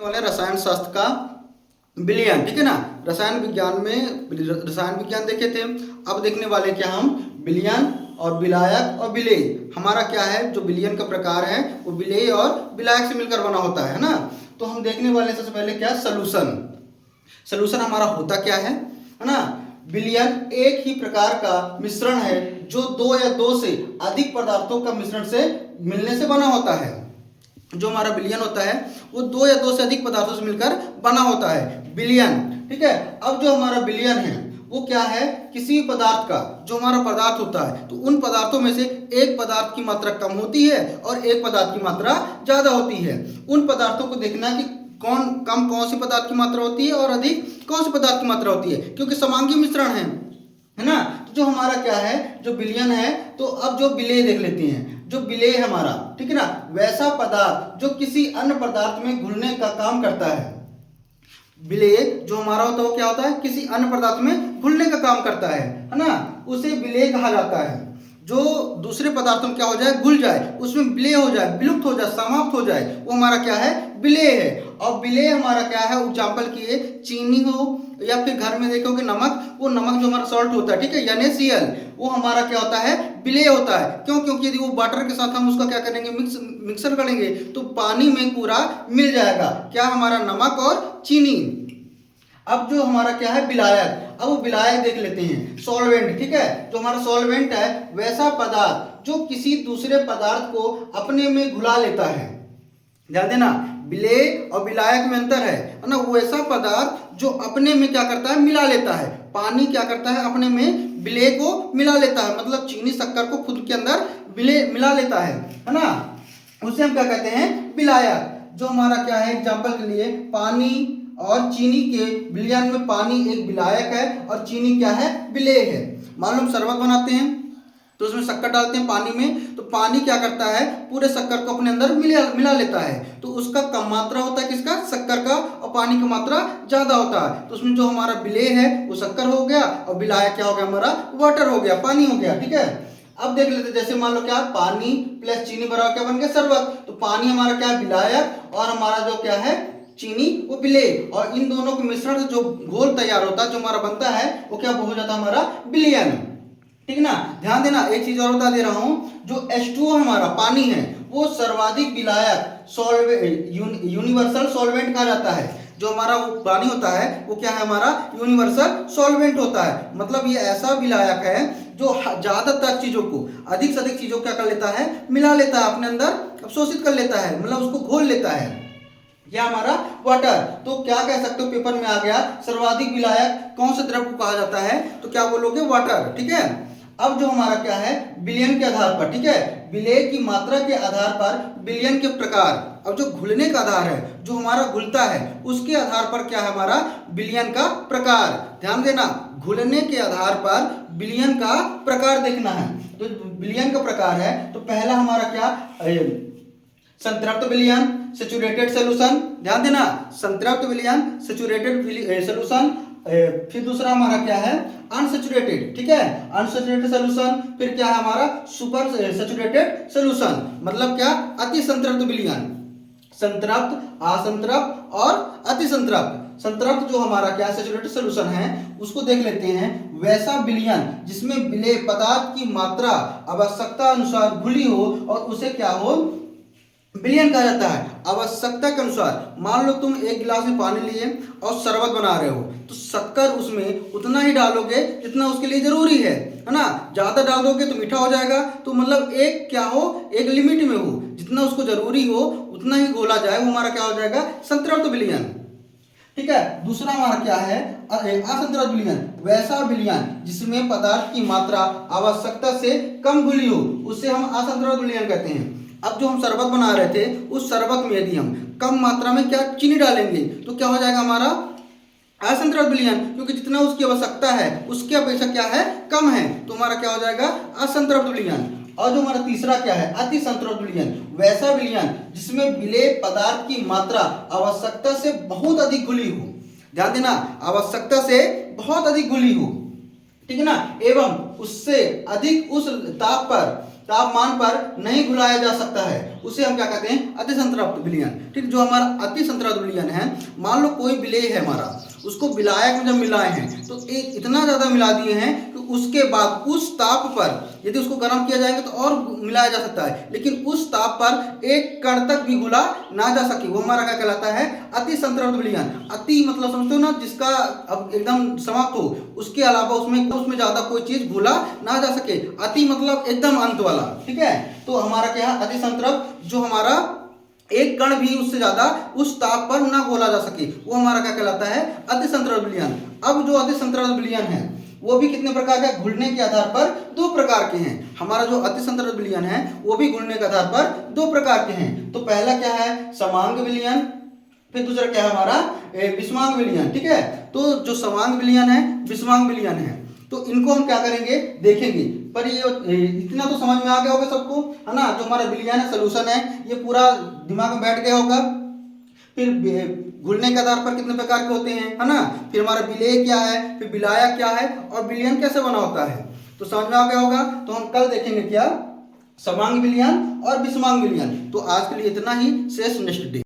वाले रसायन शास्त्र का विलयन, ठीक है ना। रसायन विज्ञान देखे थे। अब देखने वाले क्या हम विलयन और विलायक और विलेय। हमारा क्या है जो विलयन का प्रकार है वो विलेय और विलायक से मिलकर बना होता है ना। तो हम देखने वाले सबसे पहले क्या सलूशन हमारा होता क्या है ना। विलयन एक ही प्रकार का मिश्रण है जो दो या दो से अधिक पदार्थों का मिश्रण से मिलने से बना होता है। जो हमारा विलयन होता है वो दो या दो से अधिक पदार्थों से मिलकर बना होता है विलयन, ठीक है। अब जो हमारा विलयन है वो क्या है, किसी पदार्थ का जो हमारा पदार्थ होता है तो उन पदार्थों में से एक पदार्थ की मात्रा कम होती है और एक पदार्थ की मात्रा ज्यादा होती है। उन पदार्थों को देखना कि कौन सी पदार्थ की मात्रा होती है और अधिक कौन सी पदार्थ की मात्रा होती है, क्योंकि समांगी मिश्रण है ना। तो जो हमारा क्या है जो विलयन है, तो अब जो विलेय देख लेते हैं। जो विलेय हमारा, ठीक है ना, वैसा पदार्थ जो किसी अन्य पदार्थ में घुलने का काम करता है। विलेय जो हमारा होता है वो क्या होता है, किसी अन्य पदार्थ में घुलने का काम करता है ना, उसे विलेय कहा जाता है। जो दूसरे पदार्थों में क्या हो जाए, घुल जाए, उसमें विलेय हो जाए, विलुप्त हो जाए, समाप्त हो जाए, वो हमारा क्या है, विलेय है। और विलेय हमारा क्या है, एग्जाम्पल की चीनी हो या फिर घर में देखोगे नमक, वो नमक जो हमारा सॉल्ट होता है, ठीक है, NaCl, वो हमारा क्या होता है, विलेय होता है। क्यों? क्योंकि यदि वो वाटर के साथ हम उसका क्या करेंगे, मिक्सर करेंगे तो पानी में पूरा मिल जाएगा क्या, हमारा नमक और चीनी। अब जो हमारा क्या है विलायक, अब वो विलायक देख लेते हैं। सॉल्वेंट, ठीक है, जो हमारा सॉल्वेंट है वैसा पदार्थ जो किसी दूसरे पदार्थ को अपने में घुला लेता है। ध्यान देना, विलेय और विलायक में अंतर है ना। वो ऐसा पदार्थ जो अपने में क्या करता है, मिला लेता है। पानी क्या करता है, अपने में विलेय को मिला लेता है, मतलब चीनी शक्कर को खुद के अंदर विलेय मिला लेता है ना। उसे हम क्या कहते हैं, विलायक। जो हमारा क्या है, एग्जाम्पल के लिए पानी और चीनी के विलयन में पानी एक विलायक है और चीनी क्या है, विलेय है। मान लो हम शरबत बनाते हैं तो उसमें शक्कर डालते हैं पानी में, तो पानी क्या करता है, पूरे शक्कर को अपने अंदर मिला लेता है। तो उसका कम मात्रा होता है किसका, शक्कर का, और पानी की मात्रा ज्यादा होता है। तो उसमें जो हमारा विलेय है वो शक्कर हो गया और विलायक क्या हो गया, हमारा वाटर हो गया, पानी हो गया, ठीक है। अब देख लेते, जैसे मान लो क्या, पानी प्लस चीनी बराबर क्या बन गया, शरबत। तो पानी हमारा क्या है, विलायक, और हमारा जो क्या है चीनी वो विलेय, और इन दोनों के मिश्रण से जो घोल तैयार होता है, जो हमारा बनता है वो क्या हो जाता है, हमारा विलयन, ठीक ना। ध्यान देना, एक चीज और बता दे रहा हूं, जो H2O हमारा पानी है वो सर्वाधिक विलायक यूनिवर्सल सॉल्वेंट कहा जाता है। जो हमारा वो पानी होता है वो क्या है, हमारा यूनिवर्सल सॉल्वेंट होता है। मतलब ये ऐसा विलायक है जो ज्यादातर चीजों को, अधिक से अधिक चीजों को क्या कर लेता है, मिला लेता है, अपने अंदर अवशोषित कर लेता है, मतलब उसको घोल लेता है। क्या हमारा वाटर। तो क्या कह सकते हो, पेपर में आ गया सर्वाधिक विलायक कौन से द्रव को कहा जाता है, तो क्या बोलोगे, वाटर, ठीक है। अब जो हमारा क्या है, विलयन के आधार पर, ठीक है, विलेय की मात्रा के आधार पर विलयन के प्रकार। अब जो घुलने का आधार है, जो हमारा घुलता है, उसके आधार पर क्या है हमारा विलयन का प्रकार। ध्यान देना, घुलने के आधार पर विलयन का प्रकार देखना है। तो विलयन का प्रकार है, तो पहला हमारा क्या, संतृप्त विलयन, सैचुरेटेड सॉल्यूशन। ध्यान देना, संतृप्त विलयन, सैचुरेटेड सॉल्यूशन। फिर दूसरा हमारा क्या है, अनसैचुरेटेड, ठीक है, अनसैचुरेटेड सॉल्यूशन। फिर क्या है हमारा सुपर सैचुरेटेड सॉल्यूशन, मतलब क्या, अति संतृप्त विलयन, संतृप्त, असंतृप्त और अति संतृप्त। संतृप्त जो हमारा क्या सैचुरेटेड सॉल्यूशन है उसको देख लेते हैं। वैसा विलयन जिसमें विलेय पदार्थ की मात्रा आवश्यकता अनुसार घुली हो और उसे क्या हो, विलयन कहा जाता है। आवश्यकता के अनुसार, मान लो तुम एक गिलास में पानी लिए और शरबत बना रहे हो, तो शक्कर उसमें उतना ही डालोगे जितना उसके लिए जरूरी है ना। ज्यादा डाल दोगे तो मीठा हो जाएगा। तो मतलब एक क्या हो, एक लिमिट में हो, जितना उसको जरूरी हो उतना ही घोला जाए, वो हमारा क्या हो जाएगा, संतृप्त विलयन, ठीक है। दूसरा हमारा क्या है, असंतृप्त विलयन, वैसा विलयन जिसमें पदार्थ की मात्रा आवश्यकता से कम घुली हो, उसे हम असंतृप्त विलयन कहते हैं। अब जो हम शरबत बना रहे थे, उस शरबत में यदि हम कम मात्रा में क्या चीनी डालेंगे तो क्या हो जाएगा, हमारा असंतृप्त विलयन, क्योंकि जितना उसकी आवश्यकता है उसकी अपेक्षा क्या है, कम है, तो हमारा क्या हो जाएगा, असंतृप्त विलयन। और जो हमारा तीसरा क्या है, अति संतृप्त विलयन, वैसा विलयन जिसमें विलेय पदार्थ की मात्रा आवश्यकता से बहुत अधिक घुली हो। ध्यान देना, आवश्यकता से बहुत अधिक घुली हो, ठीक है ना, एवं उससे अधिक उस ताप पर तापमान पर नहीं घुलाया जा सकता है उसे हम क्या कहते हैं, अति संतृप्त विलयन। ठीक, जो हमारा अति संतृप्त विलयन है, मान लो कोई विलेय है हमारा, उसको विलायक में जब मिलाए हैं तो एक इतना ज्यादा मिला दिए हैं कि उसके बाद उस ताप पर यदि उसको गर्म किया जाएगा तो और मिलाया जा सकता है, लेकिन उस ताप पर एक कण तक भी घुला ना जा सके, वो हमारा क्या कहलाता है, अति संतृप्त विलयन। अति मतलब समझते हो ना, जिसका अब एकदम समाप्त हो, उसके अलावा उसमें ज्यादा कोई चीज घुला ना जा सके। अति मतलब एकदम अंत वाला। ठीक है, तो हमारा क्या है, अति संतृप्त, जो हमारा एक कण भी उससे ज्यादा उस ताप पर ना घोला जा सके, वो हमारा क्या कहलाता है, अति संतृप्त विलयन। अब जो अति संतृप्त विलयन है वो भी कितने प्रकार का, घुलने के आधार पर दो प्रकार के हैं। हमारा जो अति संतृप्त विलयन है वो भी घुलने के आधार पर दो प्रकार के हैं। तो पहला क्या है, समांग विलयन, फिर दूसरा क्या है हमारा, विषमांग विलयन। ठीक है, तो जो समांग विलयन है, विषमांग विलयन है, तो इनको हम क्या करेंगे, देखेंगे। पर ये इतना तो समझ में आ गया होगा सबको, है ना। जो हमारा विलयन है, सोल्यूशन है, ये पूरा दिमाग में बैठ गया होगा। फिर घुलने के आधार पर कितने प्रकार के होते हैं, है ना। फिर हमारा विलेय क्या है, फिर विलायक क्या है, और विलयन कैसे बना होता है, तो समझ में आ गया होगा। तो हम कल देखेंगे क्या, समांग विलयन और विषमांग विलयन। तो आज के लिए इतना ही, शेष नेक्स्ट डे।